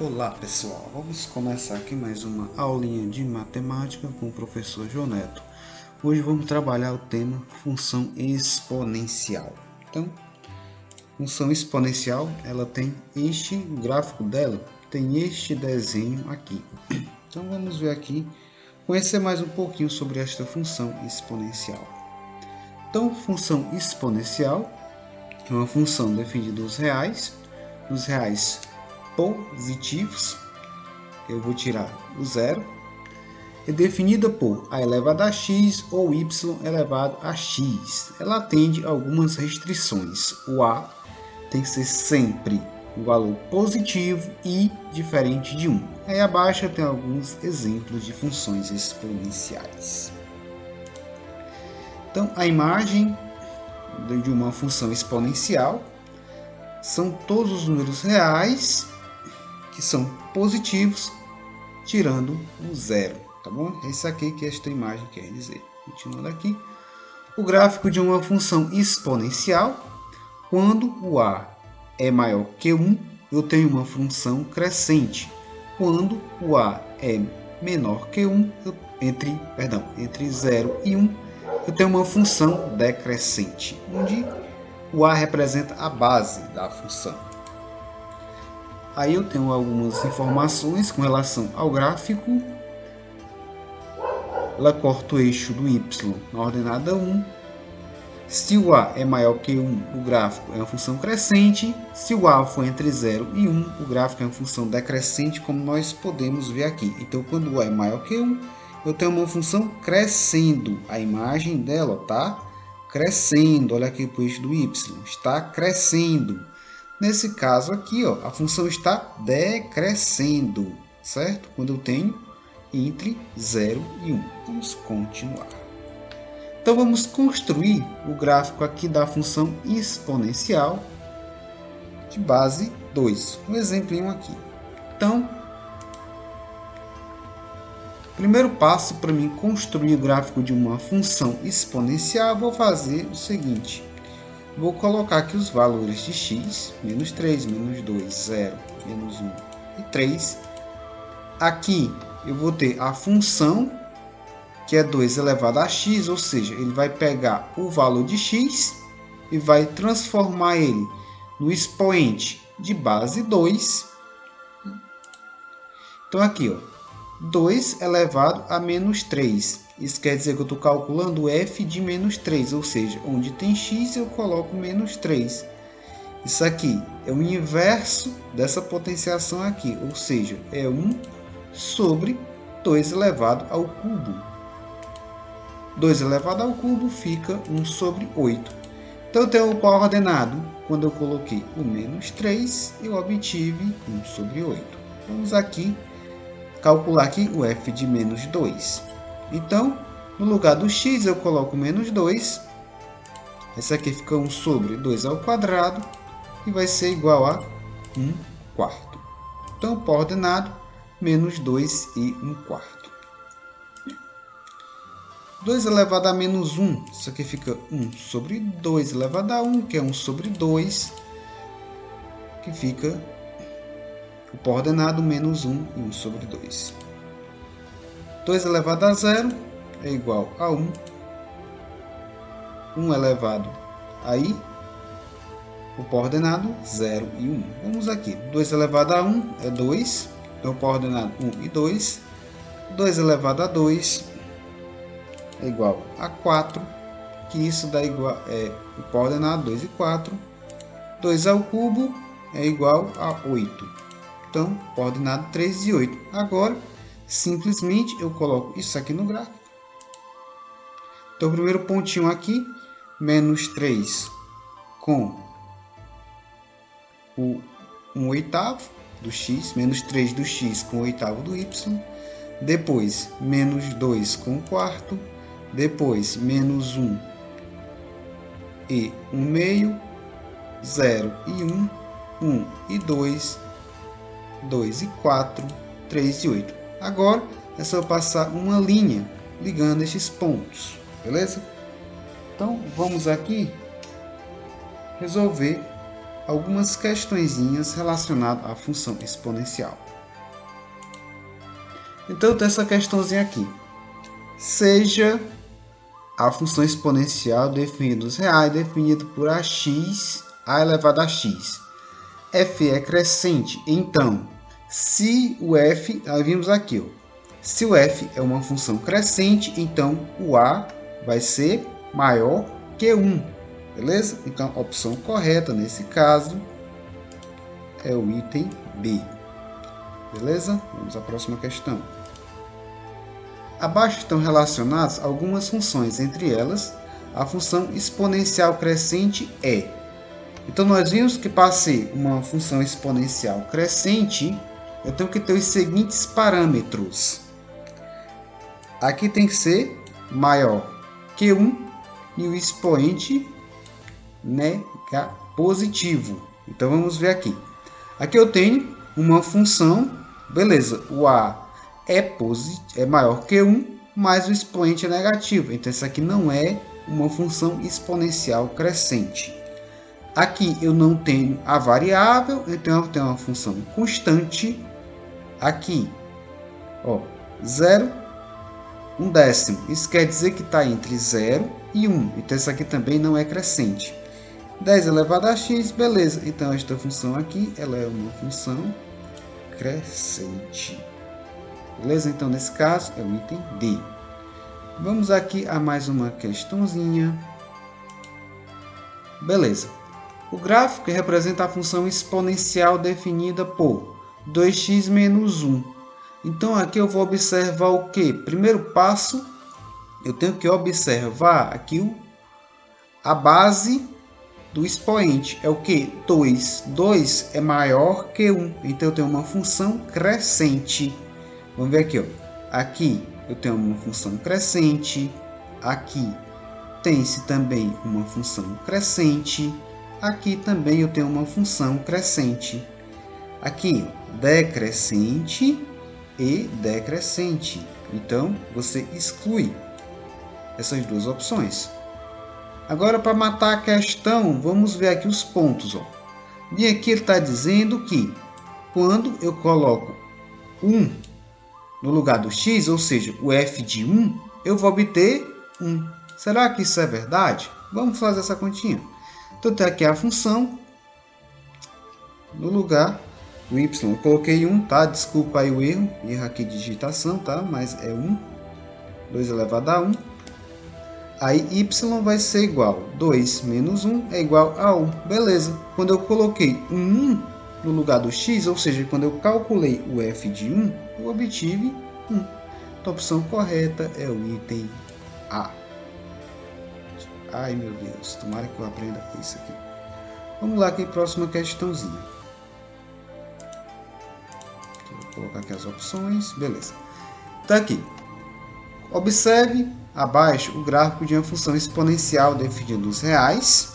Olá pessoal, vamos começar aqui mais uma aulinha de matemática com o professor João Neto. Hoje vamos trabalhar o tema função exponencial. Então, função exponencial, ela tem este gráfico dela, tem este desenho aqui. Então vamos ver aqui, conhecer mais um pouquinho sobre esta função exponencial. Então, função exponencial é uma função definida dos reais positivos, eu vou tirar o zero, é definida por a elevado a x ou y elevado a x. Ela atende a algumas restrições. O a tem que ser sempre um valor positivo e diferente de 1. Aí abaixo tem alguns exemplos de funções exponenciais. Então, a imagem de uma função exponencial são todos os números reais que são positivos, tirando o zero, tá bom? É isso aqui que esta imagem quer dizer. Continuando aqui, o gráfico de uma função exponencial, quando o a é maior que 1, eu tenho uma função crescente. Quando o a é menor que 1, entre 0 e 1, eu tenho uma função decrescente, onde o a representa a base da função. Aí eu tenho algumas informações com relação ao gráfico. Ela corta o eixo do y na ordenada 1. Se o a é maior que 1, o gráfico é uma função crescente. Se o a for entre 0 e 1, o gráfico é uma função decrescente, como nós podemos ver aqui. Então, quando o a é maior que 1, eu tenho uma função crescendo. A imagem dela está crescendo. Olha aqui para o eixo do y, está crescendo. Nesse caso aqui, ó, a função está decrescendo, certo? Quando eu tenho entre 0 e 1. Vamos continuar. Então, vamos construir o gráfico aqui da função exponencial de base 2. Um exemplinho aqui. Então, primeiro passo para mim construir o gráfico de uma função exponencial, vou fazer o seguinte. Vou colocar aqui os valores de x, menos 3, menos 2, 0, menos 1 e 3. Aqui eu vou ter a função, que é 2 elevado a x, ou seja, ele vai pegar o valor de x e vai transformar ele no expoente de base 2. Então aqui, ó, 2 elevado a menos 3. Isso quer dizer que eu estou calculando f de menos 3, ou seja, onde tem x eu coloco menos 3. Isso aqui é o inverso dessa potenciação aqui, ou seja, é 1 sobre 2 elevado ao cubo. 2 elevado ao cubo fica 1 sobre 8. Então eu tenho o coordenado, quando eu coloquei o menos 3, eu obtive 1 sobre 8. Vamos aqui calcular aqui o f de menos 2. Então, no lugar do x, eu coloco menos 2. Esse aqui fica 1 sobre 2 ao quadrado. E vai ser igual a 1 quarto. Então, o coordenado, menos 2 e 1 quarto. 2 elevado a menos 1. Isso aqui fica 1 sobre 2 elevado a 1, que é 1 sobre 2. Que fica o coordenado, menos 1 e 1 sobre 2. 2 elevado a 0 é igual a 1. 1 elevado a i, o coordenado 0 e 1. Vamos aqui. 2 elevado a 1 é 2. Então, o coordenado 1 e 2. 2 elevado a 2 é igual a 4. Que isso dá igual o coordenado 2 e 4. 2 ao cubo é igual a 8. Então, coordenado 3 e 8. Agora, simplesmente eu coloco isso aqui no gráfico. Então, o primeiro pontinho aqui, menos 3 com o 1/8 do x, menos 3 do x com o 1/8 do y. Depois, menos 2 com o quarto. Depois, menos 1 e 1/2. 0 e 1. 1 e 2. 2 e 4. 3 e 8. Agora é só passar uma linha ligando estes pontos, beleza? Então vamos aqui resolver algumas questõezinhas relacionadas à função exponencial. Então, tem essa questãozinha aqui. Seja a função exponencial definida nos reais, definida por ax, a elevado a x. F é crescente, então, se o f, nós vimos aqui, ó, se o f é uma função crescente, então o a vai ser maior que 1, beleza? Então, a opção correta nesse caso é o item B, beleza? Vamos à próxima questão. Abaixo estão relacionadas algumas funções, entre elas, a função exponencial crescente e. Então, nós vimos que para ser uma função exponencial crescente, eu tenho que ter os seguintes parâmetros. Aqui tem que ser maior que 1 e o expoente positivo. Então, vamos ver aqui. Aqui eu tenho uma função, beleza, o a é maior que 1, mas o expoente é negativo. Então, isso aqui não é uma função exponencial crescente. Aqui eu não tenho a variável, então eu tenho uma função constante. Aqui, ó, 0, 1/10. Isso quer dizer que está entre 0 e 1. Então, isso aqui também não é crescente. 10 elevado a x, beleza. Então, esta função aqui, ela é uma função crescente. Beleza? Então, nesse caso, é o item D. Vamos aqui a mais uma questãozinha. Beleza. O gráfico representa a função exponencial definida por 2x menos 1. Então, aqui eu vou observar o quê? Primeiro passo, eu tenho que observar aqui a base do expoente. É o que? 2. 2 é maior que 1. Então, eu tenho uma função crescente. Vamos ver aqui, ó. Aqui eu tenho uma função crescente. Aqui tem-se também uma função crescente. Aqui também eu tenho uma função crescente. Aqui, decrescente e decrescente. Então, você exclui essas duas opções. Agora, para matar a questão, vamos ver aqui os pontos. Ó. E aqui ele está dizendo que quando eu coloco 1 no lugar do x, ou seja, o f de 1, eu vou obter 1. Será que isso é verdade? Vamos fazer essa continha. Então, tem aqui a função. No lugar do y, eu coloquei 1, tá? Desculpa aí o erro aqui de digitação, tá? Mas é 1. 2 elevado a 1. Aí, y vai ser igual. 2 menos 1 é igual a 1. Beleza. Quando eu coloquei um 1 no lugar do x, ou seja, quando eu calculei o f de 1, eu obtive 1. Então, a opção correta é o item A. Ai, meu Deus, tomara que eu aprenda com isso aqui. Vamos lá, aqui, próxima questãozinha. Vou colocar aqui as opções, beleza. Então, aqui, observe abaixo o gráfico de uma função exponencial definida nos reais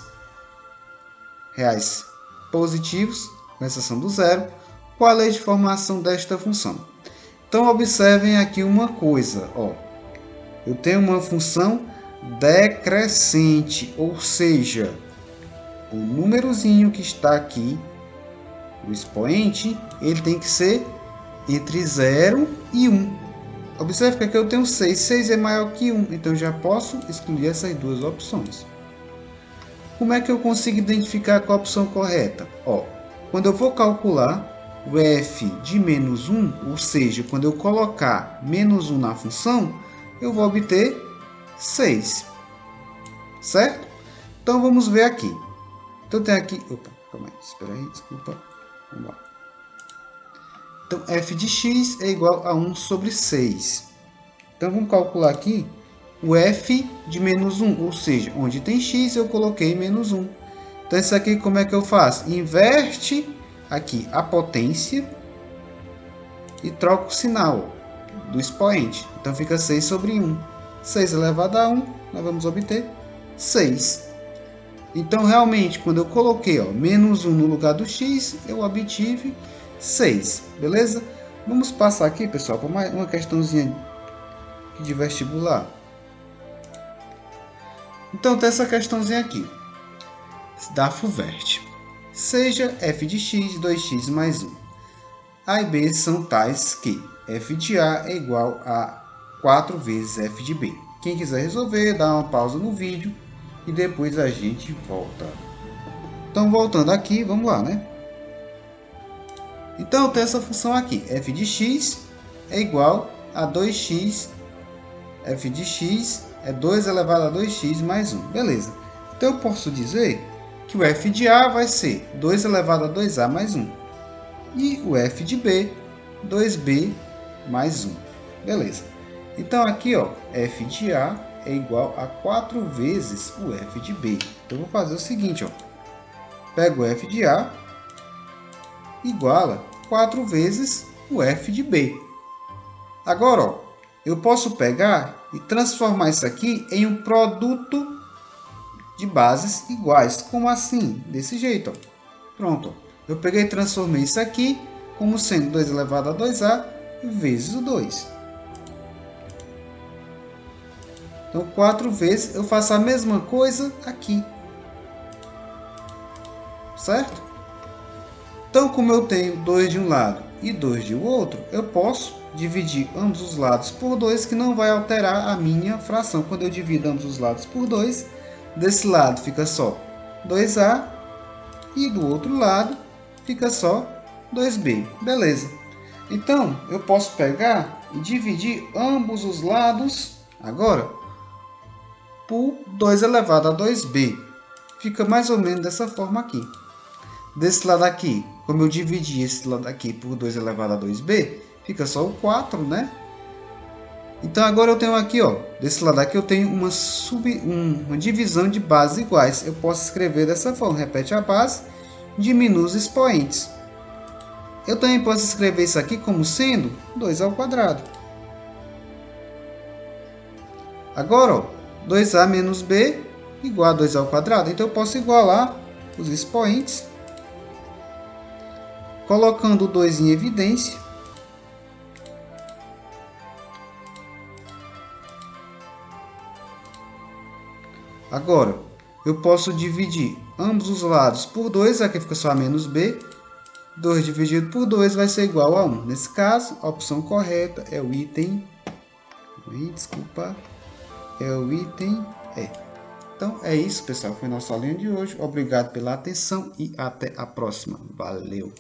positivos, com exceção do zero. Qual a lei de formação desta função? Então, observem aqui uma coisa, ó. Eu tenho uma função decrescente, ou seja, o númerozinho que está aqui, o expoente, ele tem que ser entre 0 e 1. Observe que aqui eu tenho 6. 6 é maior que 1, então eu já posso excluir essas duas opções. Como é que eu consigo identificar qual a opção correta? Ó, quando eu vou calcular o f de menos 1, ou seja, quando eu colocar menos 1 na função, eu vou obter 6. Certo? Então, vamos ver aqui. Então, tem aqui... Opa, calma aí. Espera aí, desculpa. Vamos lá. Então, f de x é igual a 1 sobre 6. Então, vamos calcular aqui o f de menos 1. Ou seja, onde tem x, eu coloquei menos 1. Então, isso aqui, como é que eu faço? Inverte aqui a potência e troco o sinal do expoente. Então, fica 6 sobre 1. 6 elevado a 1, nós vamos obter 6. Então, realmente, quando eu coloquei menos 1 no lugar do x, eu obtive 6. Beleza? Vamos passar aqui, pessoal, para mais uma questãozinha de vestibular. Então, tem essa questãozinha aqui, da FUVEST. seja f de x 2x mais 1. A e b são tais que f de a é igual a 4 vezes f de b. Quem quiser resolver, dá uma pausa no vídeo e depois a gente volta. Então, voltando aqui, vamos lá, né? Então, eu tenho essa função aqui, f de x é igual a 2x, f de x é 2 elevado a 2x mais 1, beleza. Então, eu posso dizer que o f de a vai ser 2 elevado a 2a mais 1. E o f de b, 2b mais 1, beleza. Então, aqui, ó, f de a é igual a 4 vezes o f de b. Então, eu vou fazer o seguinte, ó. Pego o f de a iguala 4 vezes o f de b. Agora, ó, eu posso pegar e transformar isso aqui em um produto de bases iguais. Como assim? Desse jeito, ó. Pronto. Eu peguei e transformei isso aqui como sendo 2 elevado a 2a vezes o 2. Então, 4 vezes eu faço a mesma coisa aqui. Certo? Então, como eu tenho 2 de um lado e 2 de outro, eu posso dividir ambos os lados por 2, que não vai alterar a minha fração. Quando eu divido ambos os lados por 2, desse lado fica só 2a e do outro lado fica só 2b. Beleza. Então, eu posso pegar e dividir ambos os lados agora por 2 elevado a 2b. Fica mais ou menos dessa forma aqui. Desse lado aqui, como eu dividi esse lado aqui por 2 elevado a 2b, fica só o 4, né? Então, agora eu tenho aqui, ó, desse lado aqui eu tenho uma divisão de bases iguais. Eu posso escrever dessa forma, repete a base, diminui os expoentes. Eu também posso escrever isso aqui como sendo 2 ao quadrado. Agora, ó, 2a menos b igual a 2 ao quadrado. Então, eu posso igualar os expoentes, colocando o 2 em evidência. Agora, eu posso dividir ambos os lados por 2, aqui fica só a menos b. 2 dividido por 2 vai ser igual a 1. Nesse caso, a opção correta é o item... é o item E. Então, é isso, pessoal. Foi nossa aulinha de hoje. Obrigado pela atenção e até a próxima. Valeu!